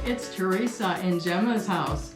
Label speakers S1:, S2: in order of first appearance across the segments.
S1: it's Teresa in Gemma's house.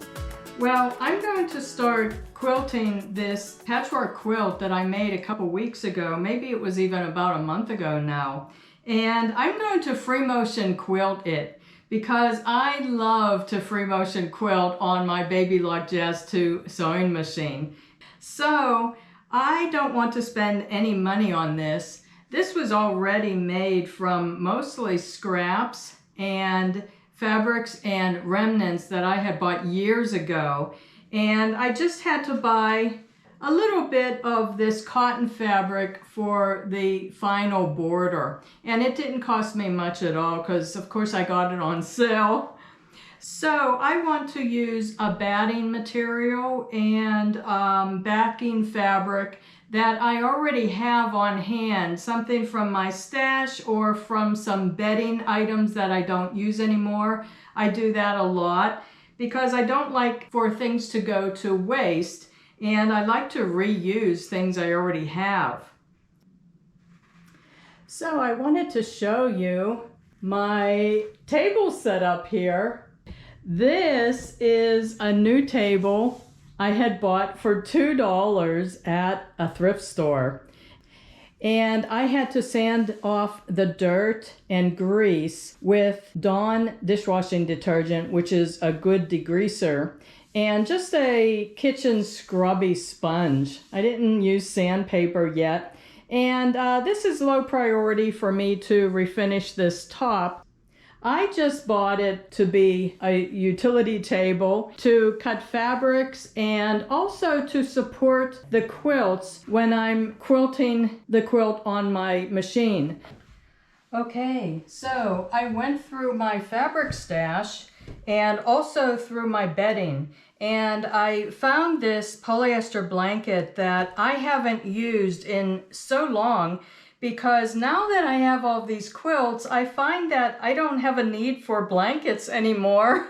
S1: Well, I'm going to start quilting this patchwork quilt that I made a couple weeks ago. Maybe it was even about a month ago now. And I'm going to free motion quilt it because I love to free motion quilt on my Baby Lock Jazz 2 sewing machine. So I don't want to spend any money on this. This was already made from mostly scraps and fabrics and remnants that I had bought years ago. And I just had to buy a little bit of this cotton fabric for the final border. And it didn't cost me much at all because of course I got it on sale. So I want to use a batting material and backing fabric that I already have on hand, something from my stash or from some bedding items that I don't use anymore. I do that a lot because I don't like for things to go to waste, and I like to reuse things I already have. So I wanted to show you my table setup here. This is a new table I had bought for $2 at a thrift store. And I had to sand off the dirt and grease with Dawn dishwashing detergent, which is a good degreaser, and just a kitchen scrubby sponge. I didn't use sandpaper yet. And this is low priority for me to refinish this top. I just bought it to be a utility table to cut fabrics and also to support the quilts when I'm quilting the quilt on my machine. Okay, so I went through my fabric stash and also through my bedding, and I found this polyester blanket that I haven't used in so long, because now that I have all these quilts, I find that I don't have a need for blankets anymore.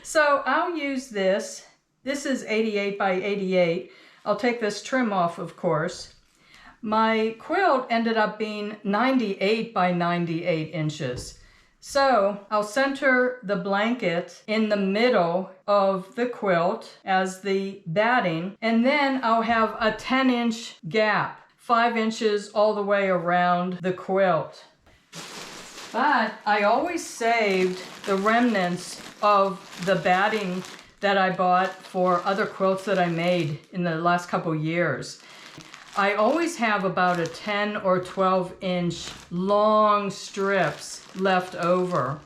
S1: So I'll use this. This is 88 by 88. I'll take this trim off, of course. My quilt ended up being 98 by 98 inches. So I'll center the blanket in the middle of the quilt as the batting, and then I'll have a 10-inch gap, 5 inches all the way around the quilt. But I always saved the remnants of the batting that I bought for other quilts that I made in the last couple years. I always have about a 10 or 12-inch long strips left over.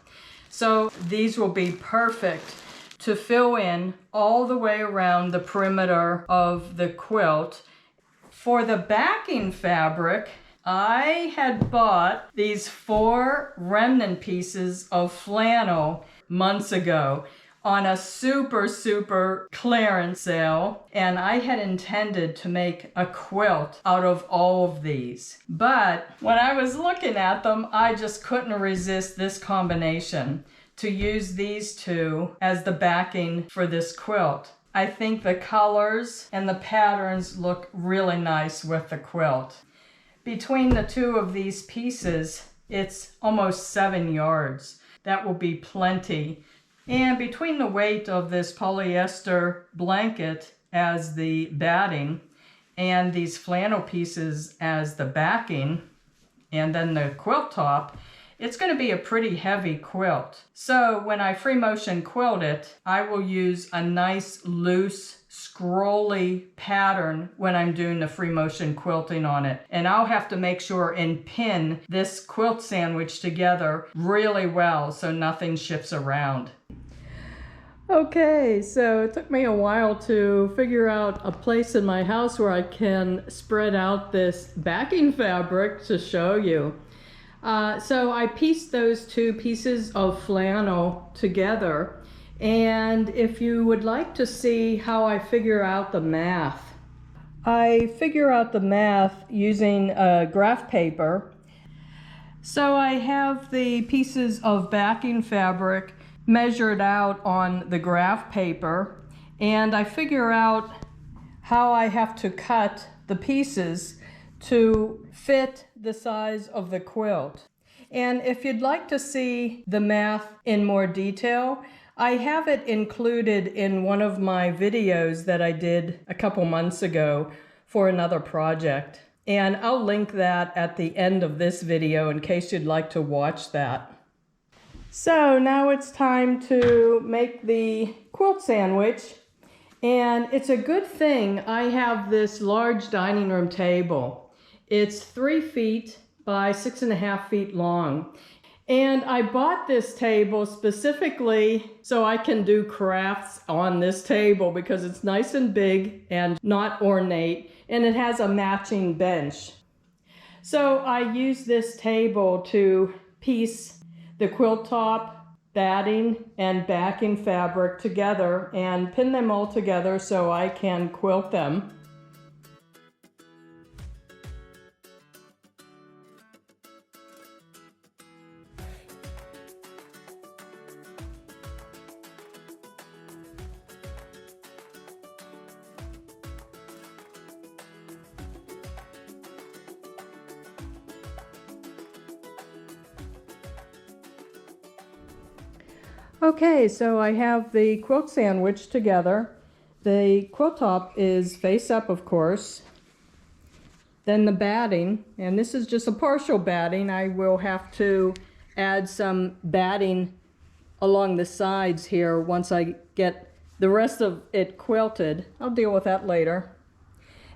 S1: So these will be perfect to fill in all the way around the perimeter of the quilt. For the backing fabric, I had bought these 4 remnant pieces of flannel months ago on a super clearance sale, and I had intended to make a quilt out of all of these. But when I was looking at them, I just couldn't resist this combination, to use these two as the backing for this quilt. I think the colors and the patterns look really nice with the quilt. Between the two of these pieces, it's almost 7 yards. That will be plenty. And between the weight of this polyester blanket as the batting and these flannel pieces as the backing, and then the quilt top, it's going to be a pretty heavy quilt. So when I free motion quilt it, I will use a nice loose scrolly pattern when I'm doing the free motion quilting on it. And I'll have to make sure and pin this quilt sandwich together really well so nothing shifts around. Okay, so it took me a while to figure out a place in my house where I can spread out this backing fabric to show you. So I pieced those 2 pieces of flannel together, and if you would like to see how I figure out the math, I figure out the math using graph paper. So I have the pieces of backing fabric measured out on the graph paper, and I figure out how I have to cut the pieces to fit the size of the quilt. And if you'd like to see the math in more detail, I have it included in one of my videos that I did a couple months ago for another project. And I'll link that at the end of this video in case you'd like to watch that. So now it's time to make the quilt sandwich. And it's a good thing I have this large dining room table. It's 3 feet by 6.5 feet long. And I bought this table specifically so I can do crafts on this table because it's nice and big and not ornate, and it has a matching bench. So I use this table to piece the quilt top, batting, and backing fabric together and pin them all together so I can quilt them. Okay, so I have the quilt sandwich together. The quilt top is face up, of course. Then the batting, and this is just a partial batting. I will have to add some batting along the sides here once I get the rest of it quilted. I'll deal with that later.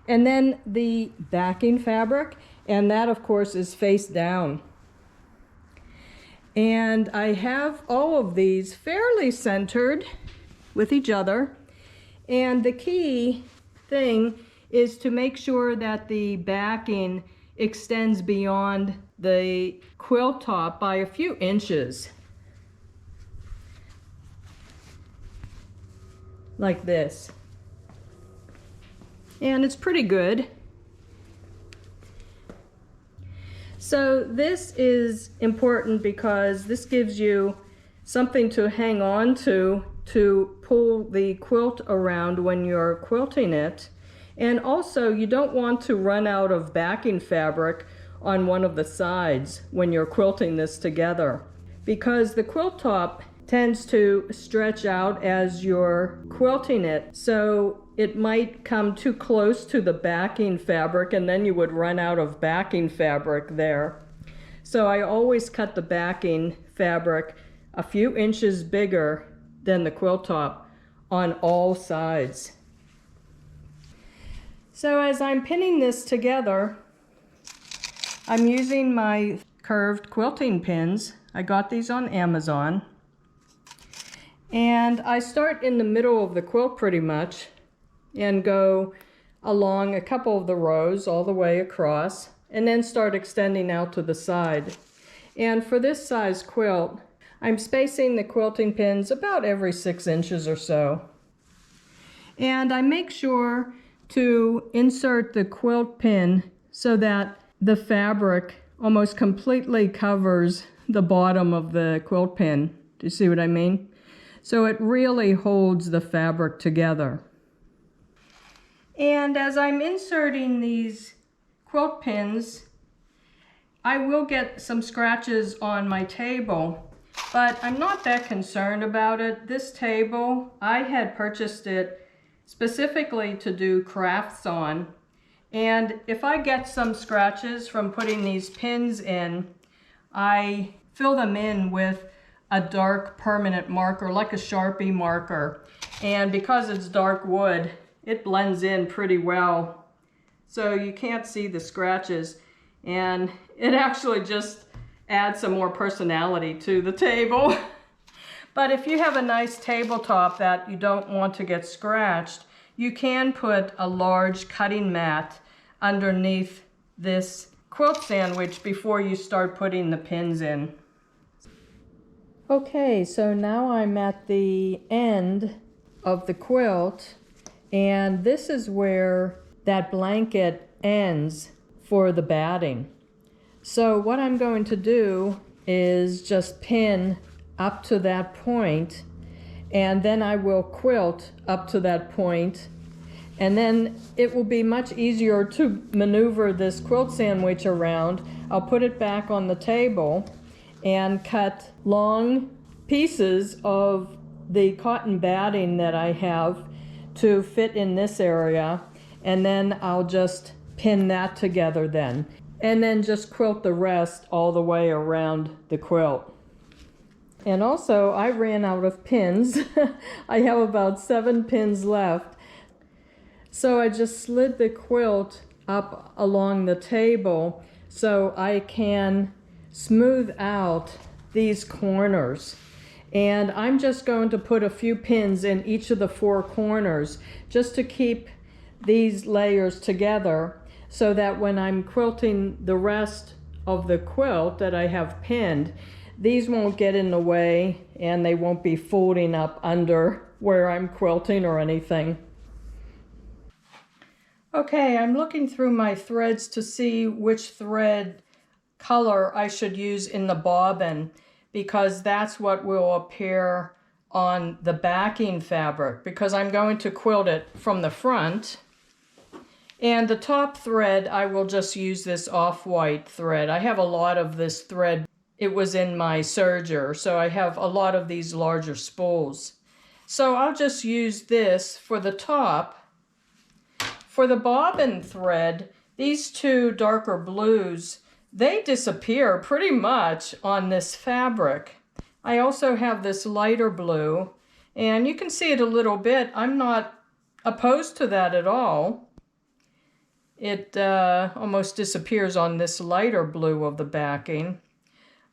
S1: And then the backing fabric, and that of course is face down. And I have all of these fairly centered with each other. And the key thing is to make sure that the backing extends beyond the quilt top by a few inches. Like this. And it's pretty good. So this is important because this gives you something to hang on to pull the quilt around when you're quilting it. And also you don't want to run out of backing fabric on one of the sides when you're quilting this together, because the quilt top tends to stretch out as you're quilting it, so it might come too close to the backing fabric and then you would run out of backing fabric there. So I always cut the backing fabric a few inches bigger than the quilt top on all sides. So as I'm pinning this together, I'm using my curved quilting pins. I got these on Amazon. And I start in the middle of the quilt pretty much and go along a couple of the rows all the way across, and then start extending out to the side. And for this size quilt, I'm spacing the quilting pins about every 6 inches or so. And I make sure to insert the quilt pin so that the fabric almost completely covers the bottom of the quilt pin. Do you see what I mean? So it really holds the fabric together. And as I'm inserting these quilt pins, I will get some scratches on my table, but I'm not that concerned about it. This table, I had purchased it specifically to do crafts on, and if I get some scratches from putting these pins in, I fill them in with a dark permanent marker, like a Sharpie marker, and because it's dark wood, it blends in pretty well, so you can't see the scratches, and it actually just adds some more personality to the table. But if you have a nice tabletop that you don't want to get scratched, you can put a large cutting mat underneath this quilt sandwich before you start putting the pins in. Okay, so now I'm at the end of the quilt, and this is where that blanket ends for the batting. So what I'm going to do is just pin up to that point, and then I will quilt up to that point, and then it will be much easier to maneuver this quilt sandwich around. I'll put it back on the table, and cut long pieces of the cotton batting that I have to fit in this area, and then I'll just pin that together then, and then just quilt the rest all the way around the quilt. And also, I ran out of pins. I have about 7 pins left. So I just slid the quilt up along the table so I can smooth out these corners. And I'm just going to put a few pins in each of the 4 corners just to keep these layers together, so that when I'm quilting the rest of the quilt that I have pinned, these won't get in the way and they won't be folding up under where I'm quilting or anything. Okay, I'm looking through my threads to see which thread color I should use in the bobbin, because that's what will appear on the backing fabric, because I'm going to quilt it from the front. And the top thread, I will just use this off-white thread. I have a lot of this thread. It was in my serger, so I have a lot of these larger spools. So I'll just use this for the top. For the bobbin thread, these 2 darker blues, they disappear pretty much on this fabric. I also have this lighter blue, and you can see it a little bit. I'm not opposed to that at all. It almost disappears on this lighter blue of the backing.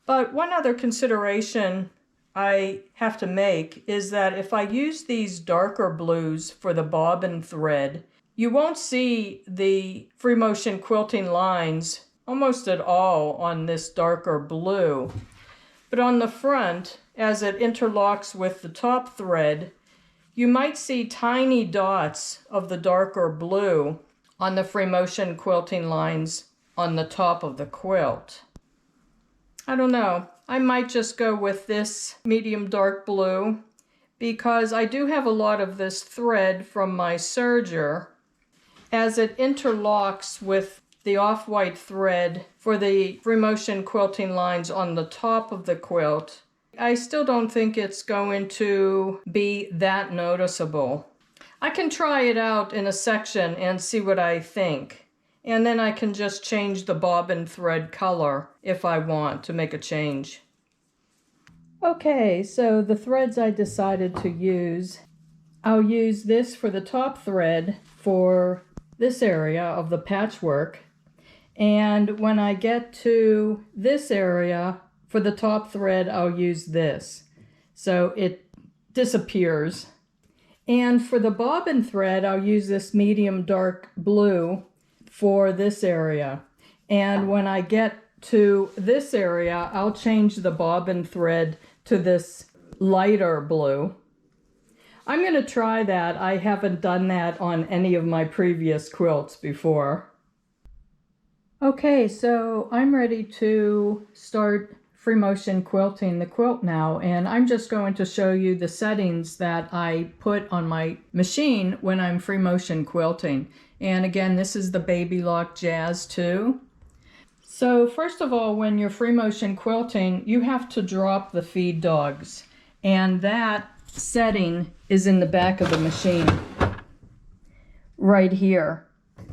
S1: But one other consideration I have to make is that if I use these darker blues for the bobbin thread, you won't see the free motion quilting lines almost at all on this darker blue. But on the front, as it interlocks with the top thread, you might see tiny dots of the darker blue on the free motion quilting lines on the top of the quilt. I don't know, I might just go with this medium dark blue, because I do have a lot of this thread from my serger. As it interlocks with the off-white thread for the free motion quilting lines on the top of the quilt, I still don't think it's going to be that noticeable. I can try it out in a section and see what I think. And then I can just change the bobbin thread color if I want to make a change. Okay, so the threads I decided to use, I'll use this for the top thread for this area of the patchwork. And when I get to this area for the top thread, I'll use this. So it disappears. And for the bobbin thread, I'll use this medium dark blue for this area. And when I get to this area, I'll change the bobbin thread to this lighter blue. I'm going to try that. I haven't done that on any of my previous quilts before. Okay, so I'm ready to start free motion quilting the quilt now, and I'm just going to show you the settings that I put on my machine when I'm free motion quilting. And again, this is the Baby Lock Jazz 2. So first of all, when you're free motion quilting, you have to drop the feed dogs, and that setting is in the back of the machine right here.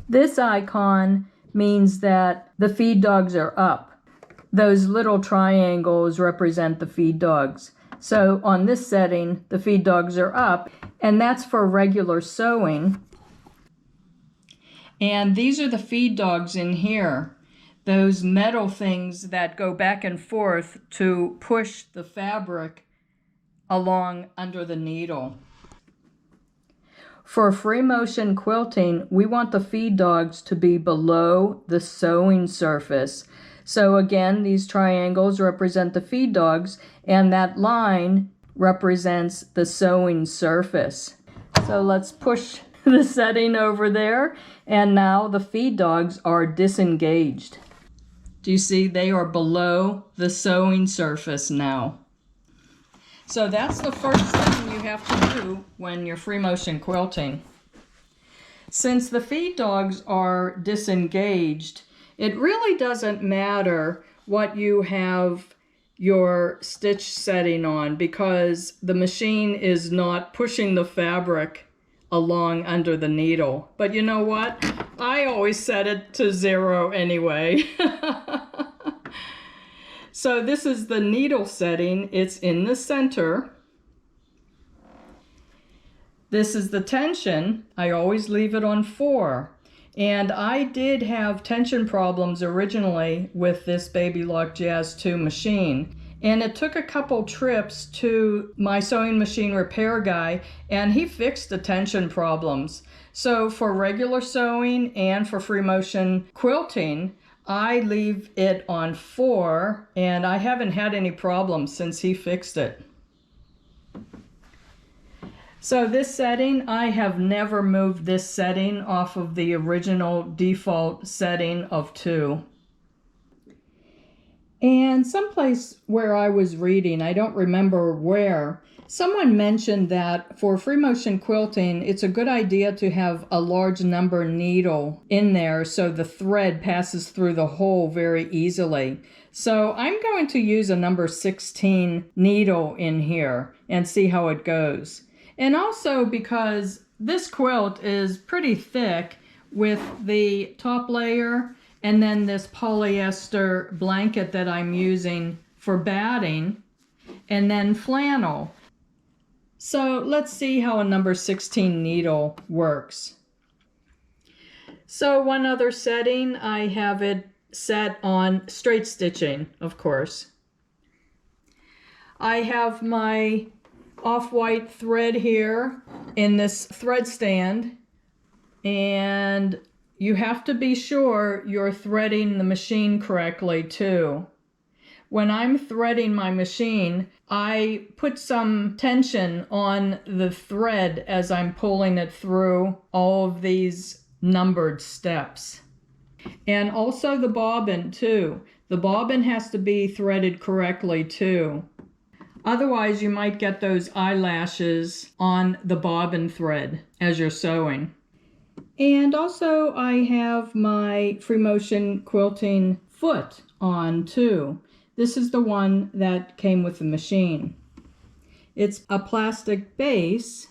S1: This icon means that the feed dogs are up. Those little triangles represent the feed dogs. So on this setting, the feed dogs are up, and that's for regular sewing. And these are the feed dogs in here, those metal things that go back and forth to push the fabric along under the needle. For free motion quilting, we want the feed dogs to be below the sewing surface. So again, these triangles represent the feed dogs, and that line represents the sewing surface. So let's push the setting over there, and now the feed dogs are disengaged. Do you see they are below the sewing surface now? So that's the first thing you have to do when you're free motion quilting. Since the feed dogs are disengaged, it really doesn't matter what you have your stitch setting on because the machine is not pushing the fabric along under the needle. But you know what? I always set it to 0 anyway. So this is the needle setting. It's in the center. This is the tension. I always leave it on 4. And I did have tension problems originally with this Baby Lock Jazz 2 machine. And it took a couple trips to my sewing machine repair guy, and he fixed the tension problems. So for regular sewing and for free motion quilting, I leave it on 4, and I haven't had any problems since he fixed it. So this setting, I have never moved this setting off of the original default setting of 2. And someplace where I was reading, I don't remember where, someone mentioned that for free motion quilting, it's a good idea to have a large number needle in there so the thread passes through the hole very easily. So I'm going to use a number 16 needle in here and see how it goes. And also because this quilt is pretty thick with the top layer and then this polyester blanket that I'm using for batting, and then flannel. So let's see how a number 16 needle works. So one other setting, I have it set on straight stitching, of course. I have my off-white thread here in this thread stand, and you have to be sure you're threading the machine correctly too. When I'm threading my machine, I put some tension on the thread as I'm pulling it through all of these numbered steps. And also the bobbin too. The bobbin has to be threaded correctly too. Otherwise, you might get those eyelashes on the bobbin thread as you're sewing. And also I have my free motion quilting foot on too. This is the one that came with the machine. It's a plastic base,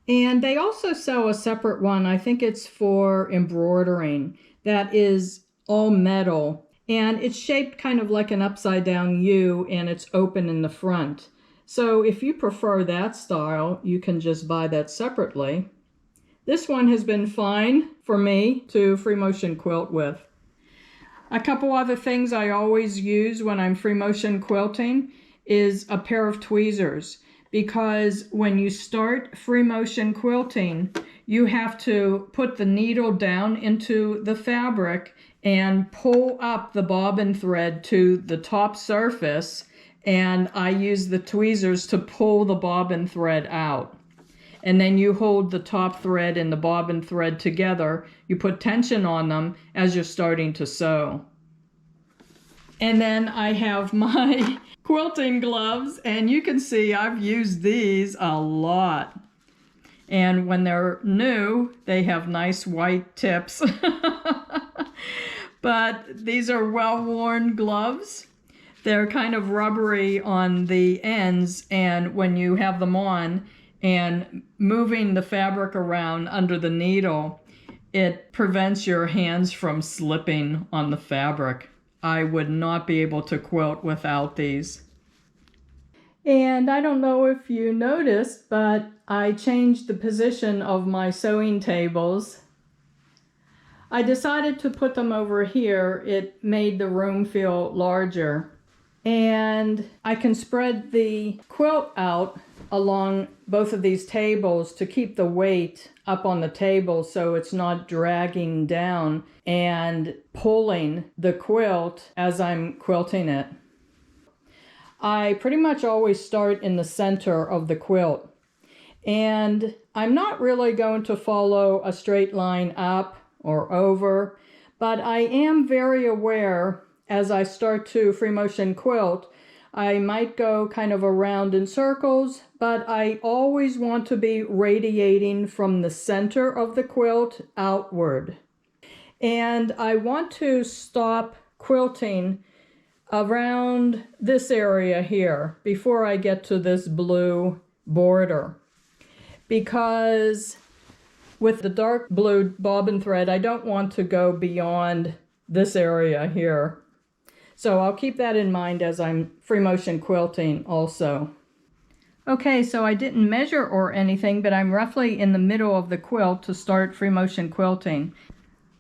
S1: and they also sell a separate one, I think it's for embroidering, that is all metal. And it's shaped kind of like an upside down U, and it's open in the front. So if you prefer that style, you can just buy that separately. This one has been fine for me to free motion quilt with. A couple other things I always use when I'm free motion quilting is a pair of tweezers, because when you start free motion quilting, you have to put the needle down into the fabric and pull up the bobbin thread to the top surface, and I use the tweezers to pull the bobbin thread out. And then you hold the top thread and the bobbin thread together. You put tension on them as you're starting to sew. And then I have my quilting gloves, and you can see I've used these a lot. And when they're new, they have nice white tips. But these are well-worn gloves. They're kind of rubbery on the ends, and when you have them on and moving the fabric around under the needle, it prevents your hands from slipping on the fabric. I would not be able to quilt without these. And I don't know if you noticed, but I changed the position of my sewing tables. I decided to put them over here. It made the room feel larger. And I can spread the quilt out along both of these tables to keep the weight up on the table so it's not dragging down and pulling the quilt as I'm quilting it. I pretty much always start in the center of the quilt. And I'm not really going to follow a straight line up or over, but I am very aware as I start to free motion quilt, I might go kind of around in circles, but I always want to be radiating from the center of the quilt outward. And I want to stop quilting around this area here before I get to this blue border, because with the dark blue bobbin thread I don't want to go beyond this area here. So I'll keep that in mind as I'm free motion quilting also. Okay, so I didn't measure or anything, but I'm roughly in the middle of the quilt to start free motion quilting.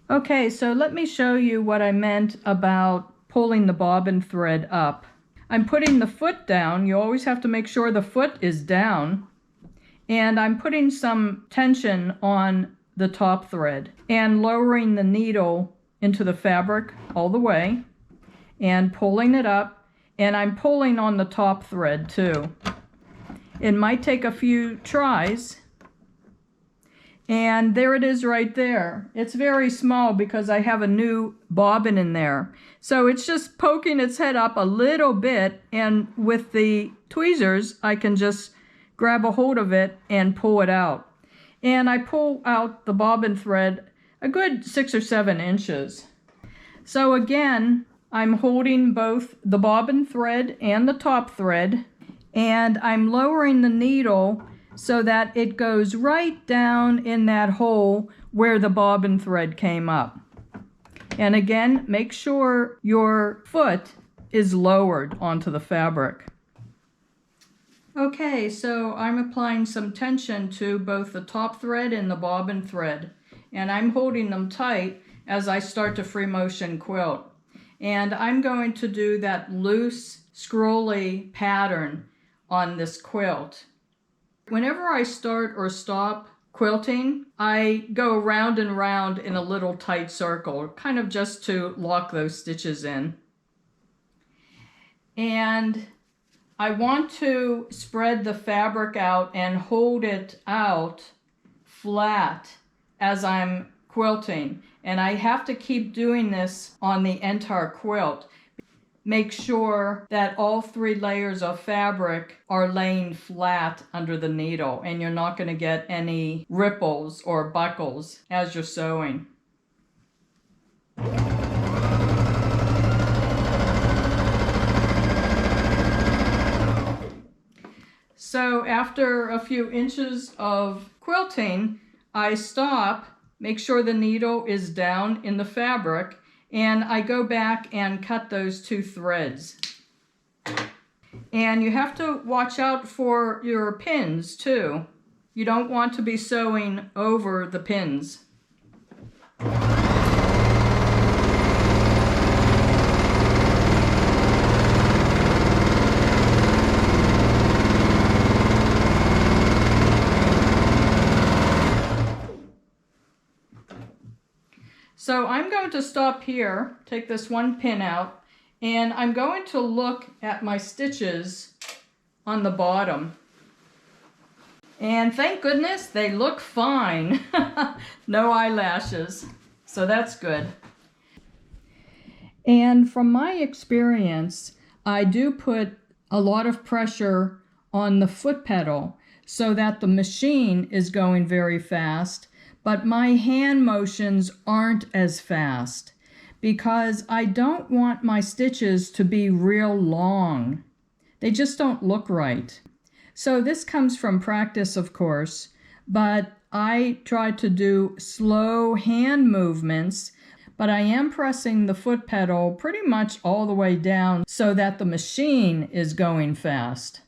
S1: Okay, so let me show you what I meant about pulling the bobbin thread up. I'm putting the foot down. You always have to make sure the foot is down. And I'm putting some tension on the top thread and lowering the needle into the fabric all the way and pulling it up, and I'm pulling on the top thread too. It might take a few tries, and there it is right there. It's very small because I have a new bobbin in there. So it's just poking its head up a little bit, and with the tweezers I can just grab a hold of it and pull it out. And I pull out the bobbin thread a good 6 or 7 inches. So again, I'm holding both the bobbin thread and the top thread, and I'm lowering the needle so that it goes right down in that hole where the bobbin thread came up. And again, make sure your foot is lowered onto the fabric. Okay, so I'm applying some tension to both the top thread and the bobbin thread, and I'm holding them tight as I start to free motion quilt. And I'm going to do that loose scrolly pattern on this quilt. Whenever I start or stop quilting, I go round and round in a little tight circle, kind of just to lock those stitches in. And I want to spread the fabric out and hold it out flat as I'm quilting. And I have to keep doing this on the entire quilt. Make sure that all 3 layers of fabric are laying flat under the needle, and you're not going to get any ripples or buckles as you're sewing. So after a few inches of quilting, I stop, make sure the needle is down in the fabric, and I go back and cut those 2 threads. And you have to watch out for your pins too. You don't want to be sewing over the pins. So I'm going to stop here, take this 1 pin out, and I'm going to look at my stitches on the bottom. And thank goodness they look fine. No eyelashes, so that's good. And from my experience, I do put a lot of pressure on the foot pedal so that the machine is going very fast, but my hand motions aren't as fast because I don't want my stitches to be real long. They just don't look right. So this comes from practice, of course, but I try to do slow hand movements, but I am pressing the foot pedal pretty much all the way down so that the machine is going fast.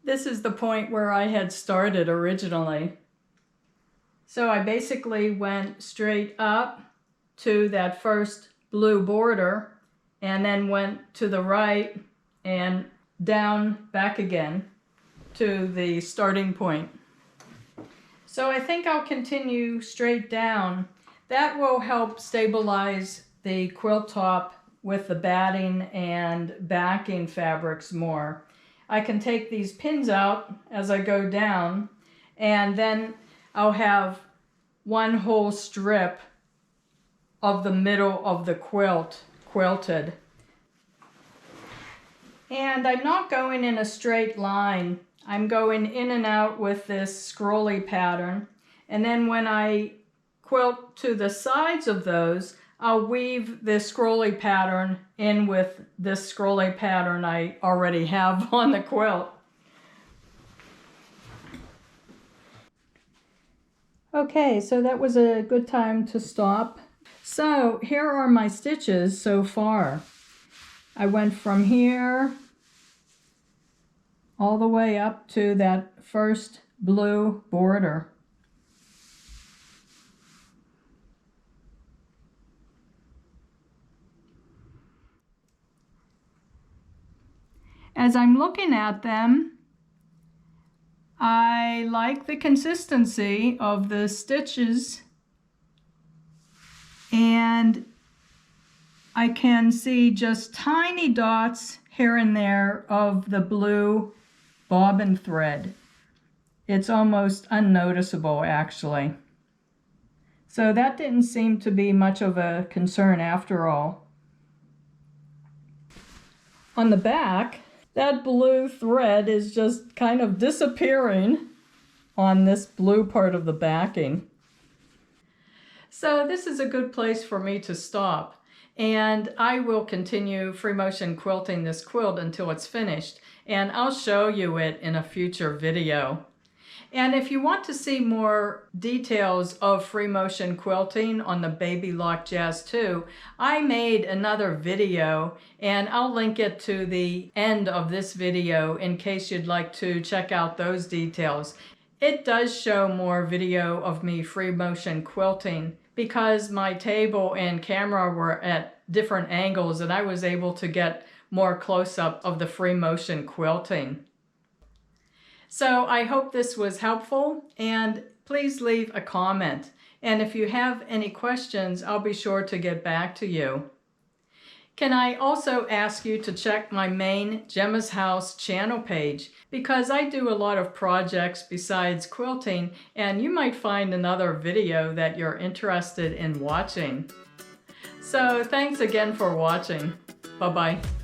S1: This is the point where I had started originally. So I basically went straight up to that first blue border and then went to the right and down back again to the starting point. So I think I'll continue straight down. That will help stabilize the quilt top with the batting and backing fabrics more. I can take these pins out as I go down, and then I'll have one whole strip of the middle of the quilt quilted. And I'm not going in a straight line. I'm going in and out with this scrolly pattern. And then when I quilt to the sides of those, I'll weave this scrolly pattern in with this scrolly pattern I already have on the quilt. Okay, so that was a good time to stop. So here are my stitches so far. I went from here all the way up to that first blue border. As I'm looking at them, I like the consistency of the stitches, and I can see just tiny dots here and there of the blue bobbin thread. It's almost unnoticeable, actually. So that didn't seem to be much of a concern after all. On the back, that blue thread is just kind of disappearing on this blue part of the backing. So this is a good place for me to stop, and I will continue free motion quilting this quilt until it's finished, and I'll show you it in a future video. And if you want to see more details of free motion quilting on the Baby Lock Jazz 2, I made another video, and I'll link it to the end of this video in case you'd like to check out those details. It does show more video of me free motion quilting because my table and camera were at different angles, and I was able to get more close-up of the free motion quilting. So I hope this was helpful, and please leave a comment. And if you have any questions, I'll be sure to get back to you. Can I also ask you to check my main Gemma's House channel page, because I do a lot of projects besides quilting, and you might find another video that you're interested in watching. So thanks again for watching. Bye-bye.